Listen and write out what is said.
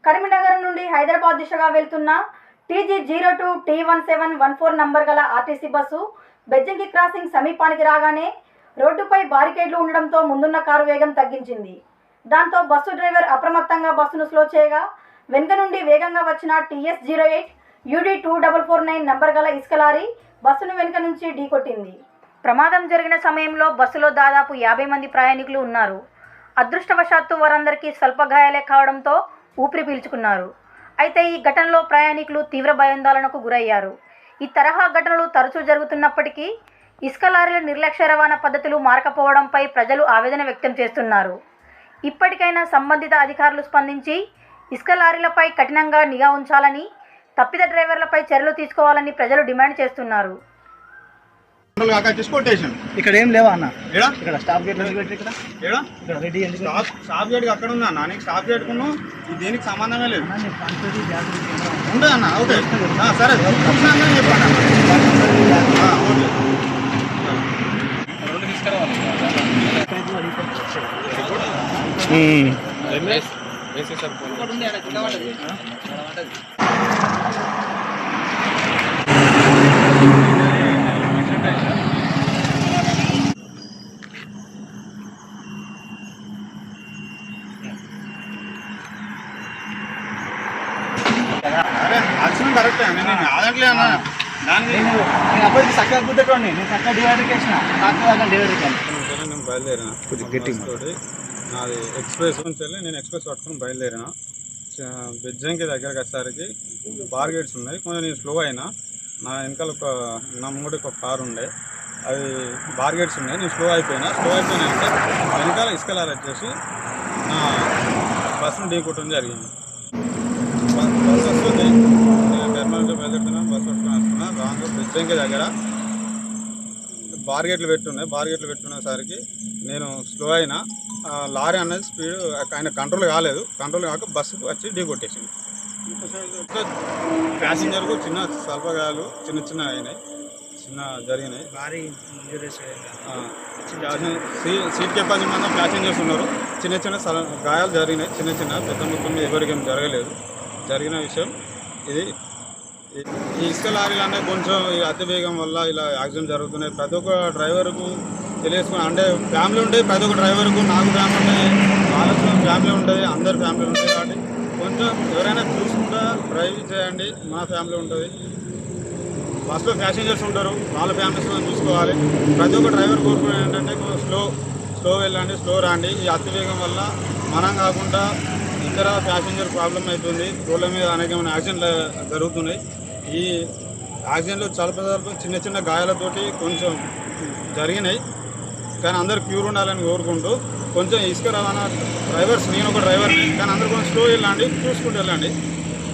కరీంనగర్ నుండి హైదరాబాద్ దిశగా వెళ్తున్న TG02 T1714 నంబర్ గల ఆర్టీసీ బస్సు బెజ్జంకి క్రాసింగ్ సమీపానికి రాగానే రోడ్డుపై బారికేడ్లు ఉండడంతో ముందున్న కారు వేగం తగ్గించింది. దాంతో బస్సు డ్రైవర్ అప్రమత్తంగా బస్సును స్లో చేయగా వెనుక నుండి వేగంగా వచ్చిన TS08 UD 2449 నంబర్ గల ఇసుక లారీ బస్సును వెనుక నుంచి ఢీకొట్టింది. ప్రమాదం జరిగిన సమయంలో బస్సులో దాదాపు 50 మంది ప్రయాణికులు ఉన్నారు. అదృష్టవశాత్తు వారందరికీ స్వల్ప గాయాలే కావడంతో ఊపిరి పీల్చుకున్నారు. అయితే ఈ ఘటనలో ప్రయాణికులు తీవ్ర భయాందోళనకు గురయ్యారు. ఈ తరహా ఘటనలు తరచూ జరుగుతున్నప్పటికీ ఇసుక లారీల నిర్లక్ష్య రవాణా పద్ధతులు మారకపోవడంపై ప్రజలు ఆవేదన వ్యక్తం చేస్తున్నారు. ఇప్పటికైనా సంబంధిత అధికారులు స్పందించి ఇసుక లారీలపై కఠినంగా నిఘా ఉంచాలని, తప్పిద డ్రైవర్లపై చర్యలు తీసుకోవాలని ప్రజలు డిమాండ్ చేస్తున్నారు. ఇక్కడ ఏం లేవా అన్న? ఇక్కడ స్టాప్ గేట్ స్టాప్ గేట్ అక్కడ ఉందా అన్న? నీకు స్టాప్ గేట్ కును దీనికి సంబంధమే లేదు. ఉండదు అన్న. ఓకే సరే చెప్పండి. అరే యాక్సిడెంట్ కరెక్టే అండి. నేను ఆగట్లే అన్న. దానికి అప్పటికి చక్కగా గుర్తుకోండి. నేను చక్కగా డివైడర్ చేసిన నేను బయలుదేరిన తోటి నాది ఎక్స్ప్రెస్ నుంచి వెళ్ళి నేను ఎక్స్ప్రెస్ పట్టుకుని బయలుదేరిన. బెజ్జంకి దగ్గరకు వచ్చేసరికి బార్ గేట్స్ ఉన్నాయి. కొంచెం నేను స్లో అయినా. నా వెనకాల నా ముంగటి ఒక కారు ఉండే, అది బార్ గేట్స్ ఉన్నాయి. నేను స్లో అయిపోయినా అంటే వెనకాల ఇసుక లారీ వచ్చేసి నా బస్సును ఢీకొట్టడం జరిగింది. బస్సు వస్తుంది, నేను టెర్మినల్ బయలుదేరుతున్నాను. బస్సు పట్టుకుని వస్తున్నా. రాంగ్ బెజ్జంకి దగ్గర బార్గేట్లు పెట్టుకునేసరికి నేను స్లో అయినా. లారీ అనేది స్పీడ్ ఆయన కంట్రోల్ కాక బస్సుకు వచ్చి ఢీ కొట్టేసింది. ప్యాసింజర్కు స్వల్ప గాయాలు చిన్న అయినాయి, జరిగినాయి. సీట్ కెపాసిటీ మంది ప్యాసింజర్స్ ఉన్నారు. చిన్న గాయాలు జరిగినాయి. చిన్న పెద్ద మొత్తం ఎవరికి ఏం జరగలేదు. జరిగిన విషయం ఇది. ఈ ఇసుక లారీలు అనేది కొంచెం అతి వేగం వల్ల ఇలా యాక్సిడెంట్ జరుగుతున్నాయి. ప్రతి ఒక్క డ్రైవర్కు తెలియసుకుని అంటే ఫ్యామిలీ ఉంటుంది. ప్రతి ఒక్క డ్రైవర్కు నాకు ఫ్యామిలీ ఉంటుంది, వాళ్ళకు ఫ్యామిలీ ఉంటుంది, అందరి ఫ్యామిలీ ఉంటుంది. కాబట్టి కొంచెం ఎవరైనా చూసుకుంటా డ్రైవ్ చేయండి. మా ఫ్యామిలీ ఉంటుంది, బస్సులో ప్యాసింజర్స్ ఉంటారు, వాళ్ళ ఫ్యామిలీస్ చూసుకోవాలి. ప్రతి ఒక్క డ్రైవర్ కోరుకునే ఏంటంటే స్లో వెళ్ళండి, స్లో రాండి. ఈ అతివేగం వల్ల మనం కాకుండా ఇతర ప్యాసింజర్ ప్రాబ్లం అవుతుంది. రోడ్ల మీద అనేకమైన యాక్సిడెంట్లు జరుగుతున్నాయి. ఈ యాక్సిడెంట్లు చాలా చిన్న గాయాలతోటి కొంచెం జరిగినాయి. కానీ అందరు క్యూర్ ఉండాలని కోరుకుంటూ కొంచెం ఇసుక రవాణా డ్రైవర్స్, నేను ఒక డ్రైవర్ని, కానీ అందరూ కొంచెం స్లో వెళ్ళండి, చూసుకుంటూ వెళ్ళండి.